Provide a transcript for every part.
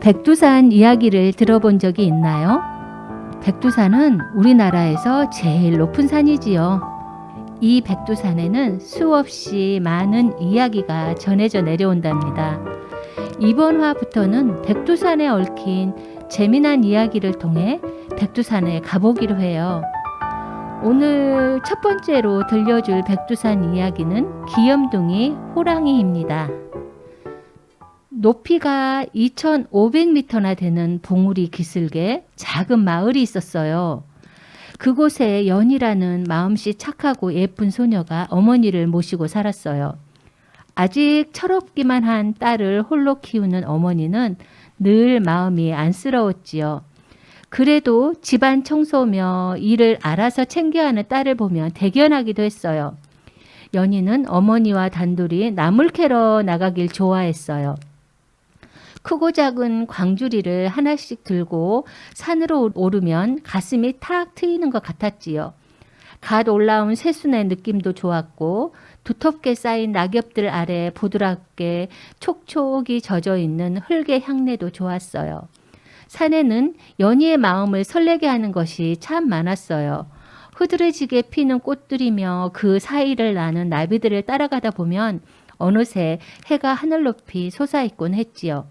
백두산 이야기를 들어본 적이 있나요? 백두산은 우리나라에서 제일 높은 산이지요. 이 백두산에는 수없이 많은 이야기가 전해져 내려온답니다. 이번 화부터는 백두산에 얽힌 재미난 이야기를 통해 백두산에 가보기로 해요. 오늘 첫 번째로 들려줄 백두산 이야기는 귀염둥이 호랑이입니다. 높이가 2,500m나 되는 봉우리 기슭에 작은 마을이 있었어요. 그곳에 연이라는 마음씨 착하고 예쁜 소녀가 어머니를 모시고 살았어요. 아직 철없기만 한 딸을 홀로 키우는 어머니는 늘 마음이 안쓰러웠지요. 그래도 집안 청소며 일을 알아서 챙겨야 하는 딸을 보면 대견하기도 했어요. 연희는 어머니와 단둘이 나물 캐러 나가길 좋아했어요. 크고 작은 광주리를 하나씩 들고 산으로 오르면 가슴이 탁 트이는 것 같았지요. 갓 올라온 새순의 느낌도 좋았고 두텁게 쌓인 낙엽들 아래 부드럽게 촉촉이 젖어있는 흙의 향내도 좋았어요. 산에는 연희의 마음을 설레게 하는 것이 참 많았어요. 흐드러지게 피는 꽃들이며 그 사이를 나는 나비들을 따라가다 보면 어느새 해가 하늘 높이 솟아있곤 했지요.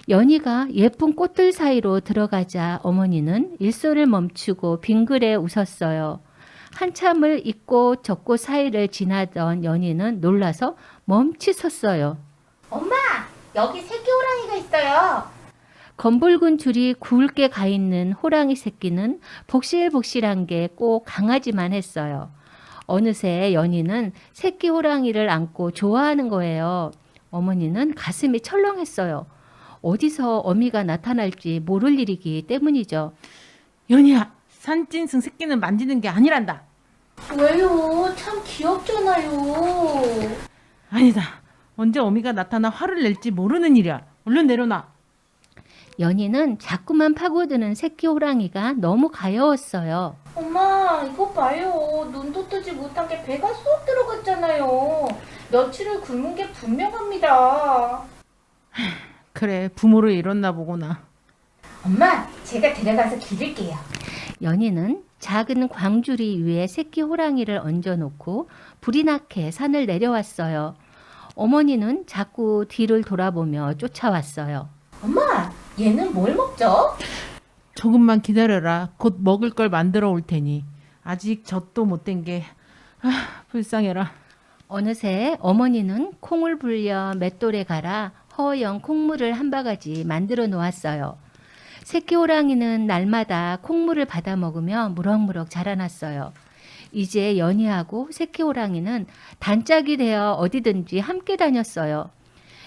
연희가 예쁜 꽃들 사이로 들어가자 어머니는 일소를 멈추고 빙그레 웃었어요. 한참을 이 꽃 저 꽃 사이를 지나던 연희는 놀라서 멈칫섰어요. 엄마, 여기 새끼 호랑이가 있어요. 검붉은 줄이 굵게 가 있는 호랑이 새끼는 복실복실한 게 꼭 강아지만 했어요. 어느새 연희는 새끼 호랑이를 안고 좋아하는 거예요. 어머니는 가슴이 철렁했어요. 어디서 어미가 나타날지 모를 일이기 때문이죠. 연희야, 산짐승 새끼는 만지는 게 아니란다. 왜요? 참 귀엽잖아요. 아니다. 언제 어미가 나타나 화를 낼지 모르는 일이야. 얼른 내려놔. 연희는 자꾸만 파고드는 새끼 호랑이가 너무 가여웠어요. 엄마, 이거 봐요. 눈도 뜨지 못한 게 배가 쏙 들어갔잖아요. 며칠을 굶은 게 분명합니다. 그래, 부모를 잃었나 보구나. 엄마, 제가 데려가서 기를게요. 연희는 작은 광주리 위에 새끼 호랑이를 얹어놓고 불이 나게 산을 내려왔어요. 어머니는 자꾸 뒤를 돌아보며 쫓아왔어요. 엄마, 얘는 뭘 먹죠? 조금만 기다려라. 곧 먹을 걸 만들어 올 테니. 아직 젖도 못 된 게 불쌍해라. 어느새 어머니는 콩을 불려 맷돌에 갈아 허연 콩물을 한 바가지 만들어 놓았어요. 새끼 호랑이는 날마다 콩물을 받아 먹으며 무럭무럭 자라났어요. 이제 연희하고 새끼 호랑이는 단짝이 되어 어디든지 함께 다녔어요.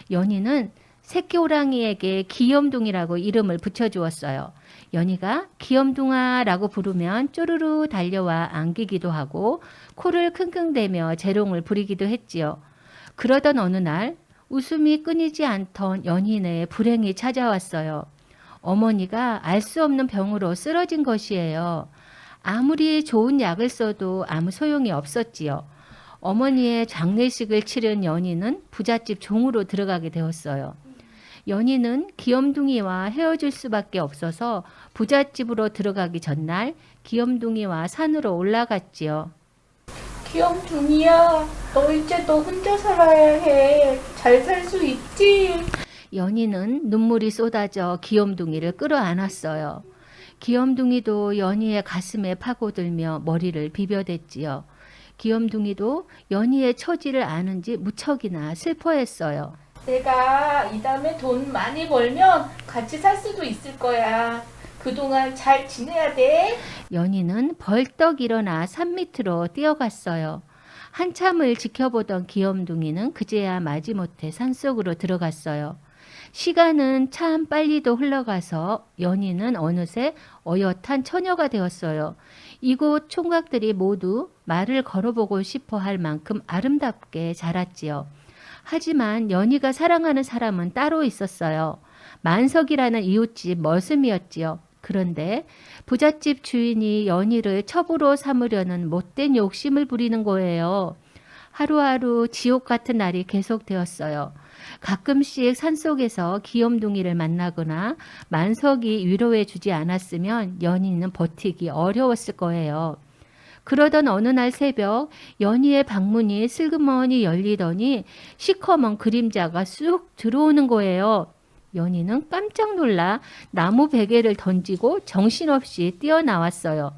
연희는 새끼 호랑이에게 귀염둥이라고 이름을 붙여주었어요. 연희가 귀염둥아라고 부르면 쪼르르 달려와 안기기도 하고 코를 킁킁대며 재롱을 부리기도 했지요. 그러던 어느 날 웃음이 끊이지 않던 연희네에 불행이 찾아왔어요. 어머니가 알 수 없는 병으로 쓰러진 것이에요. 아무리 좋은 약을 써도 아무 소용이 없었지요. 어머니의 장례식을 치른 연희는 부잣집 종으로 들어가게 되었어요. 연희는 귀염둥이와 헤어질 수밖에 없어서 부잣집으로 들어가기 전날 귀염둥이와 산으로 올라갔지요. 귀염둥이야, 너 이제 너 혼자 살아야 해. 잘 살 수 있지? 연희는 눈물이 쏟아져 귀염둥이를 끌어안았어요. 귀염둥이도 연희의 가슴에 파고들며 머리를 비벼댔지요. 귀염둥이도 연희의 처지를 아는지 무척이나 슬퍼했어요. 내가 이 다음에 돈 많이 벌면 같이 살 수도 있을 거야. 그동안 잘 지내야 돼. 연희는 벌떡 일어나 산 밑으로 뛰어갔어요. 한참을 지켜보던 귀염둥이는 그제야 마지못해 산속으로 들어갔어요. 시간은 참 빨리도 흘러가서 연희는 어느새 어엿한 처녀가 되었어요. 이곳 총각들이 모두 말을 걸어보고 싶어 할 만큼 아름답게 자랐지요. 하지만 연희가 사랑하는 사람은 따로 있었어요. 만석이라는 이웃집 머슴이었지요. 그런데 부잣집 주인이 연희를 첩으로 삼으려는 못된 욕심을 부리는 거예요. 하루하루 지옥 같은 날이 계속되었어요. 가끔씩 산속에서 귀염둥이를 만나거나 만석이 위로해 주지 않았으면 연희는 버티기 어려웠을 거예요. 그러던 어느 날 새벽 연희의 방문이 슬그머니 열리더니 시커먼 그림자가 쑥 들어오는 거예요. 연희는 깜짝 놀라 나무 베개를 던지고 정신없이 뛰어나왔어요.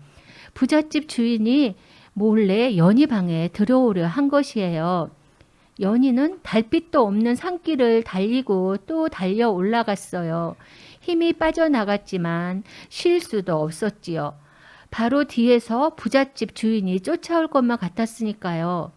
부잣집 주인이 몰래 연희 방에 들어오려 한 것이에요. 연희는 달빛도 없는 산길을 달리고 또 달려 올라갔어요. 힘이 빠져나갔지만 쉴 수도 없었지요. 바로 뒤에서 부잣집 주인이 쫓아올 것만 같았으니까요.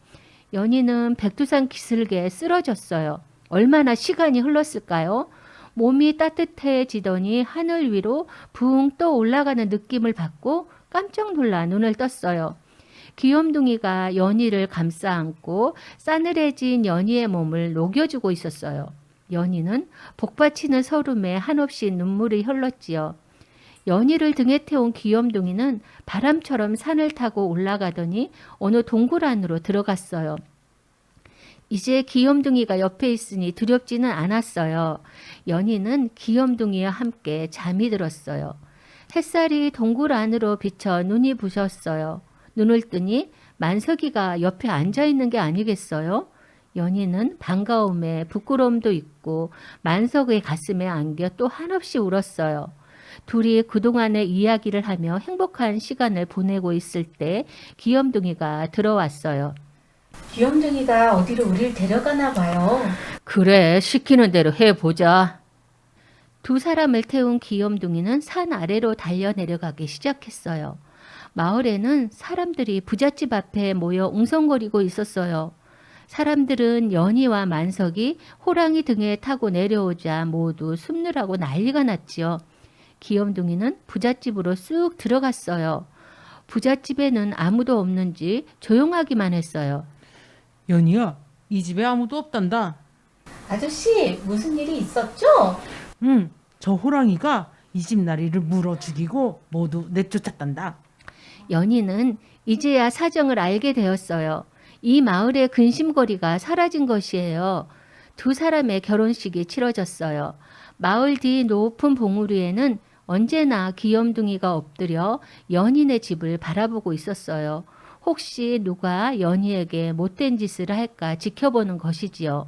연희는 백두산 기슭에 쓰러졌어요. 얼마나 시간이 흘렀을까요? 몸이 따뜻해지더니 하늘 위로 붕 떠 올라가는 느낌을 받고 깜짝 놀라 눈을 떴어요. 귀염둥이가 연희를 감싸 안고 싸늘해진 연희의 몸을 녹여주고 있었어요. 연희는 복받치는 설움에 한없이 눈물이 흘렀지요. 연희를 등에 태운 귀염둥이는 바람처럼 산을 타고 올라가더니 어느 동굴 안으로 들어갔어요. 이제 귀염둥이가 옆에 있으니 두렵지는 않았어요. 연희는 귀염둥이와 함께 잠이 들었어요. 햇살이 동굴 안으로 비쳐 눈이 부셨어요. 눈을 뜨니 만석이가 옆에 앉아 있는 게 아니겠어요? 연희는 반가움에 부끄러움도 있고 만석의 가슴에 안겨 또 한없이 울었어요. 둘이 그동안의 이야기를 하며 행복한 시간을 보내고 있을 때 귀염둥이가 들어왔어요. 귀염둥이가 어디로 우리를 데려가나 봐요. 그래, 시키는 대로 해보자. 두 사람을 태운 귀염둥이는 산 아래로 달려 내려가기 시작했어요. 마을에는 사람들이 부잣집 앞에 모여 웅성거리고 있었어요. 사람들은 연희와 만석이 호랑이 등에 타고 내려오자 모두 숨느라고 난리가 났지요. 귀염둥이는 부잣집으로 쑥 들어갔어요. 부잣집에는 아무도 없는지 조용하기만 했어요. 연희야, 이 집에 아무도 없단다. 아저씨, 무슨 일이 있었죠? 저 호랑이가 이 집 나리를 물어 죽이고 모두 내쫓았단다. 연희는 이제야 사정을 알게 되었어요. 이 마을의 근심거리가 사라진 것이에요. 두 사람의 결혼식이 치러졌어요. 마을 뒤 높은 봉우리 위에는 언제나 귀염둥이가 엎드려 연희네 집을 바라보고 있었어요. 혹시 누가 연희에게 못된 짓을 할까 지켜보는 것이지요.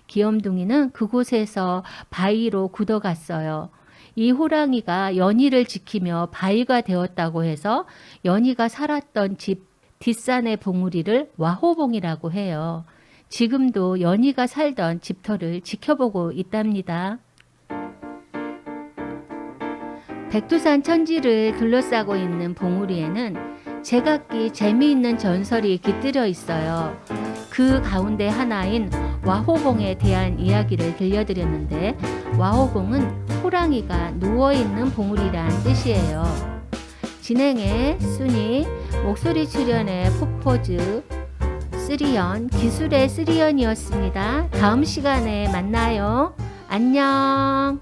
귀염둥이는 그곳에서 바위로 굳어갔어요. 이 호랑이가 연희를 지키며 바위가 되었다고 해서 연희가 살았던 집 뒷산의 봉우리를 와호봉이라고 해요. 지금도 연희가 살던 집터를 지켜보고 있답니다. 백두산 천지를 둘러싸고 있는 봉우리에는 제각기 재미있는 전설이 깃들여 있어요. 그 가운데 하나인 와호봉에 대한 이야기를 들려드렸는데, 와호봉은 호랑이가 누워있는 봉우리란 뜻이에요. 진행의 순이, 목소리 출연의 포포즈, 쓰리연, 기술의 쓰리연이었습니다. 다음 시간에 만나요. 안녕.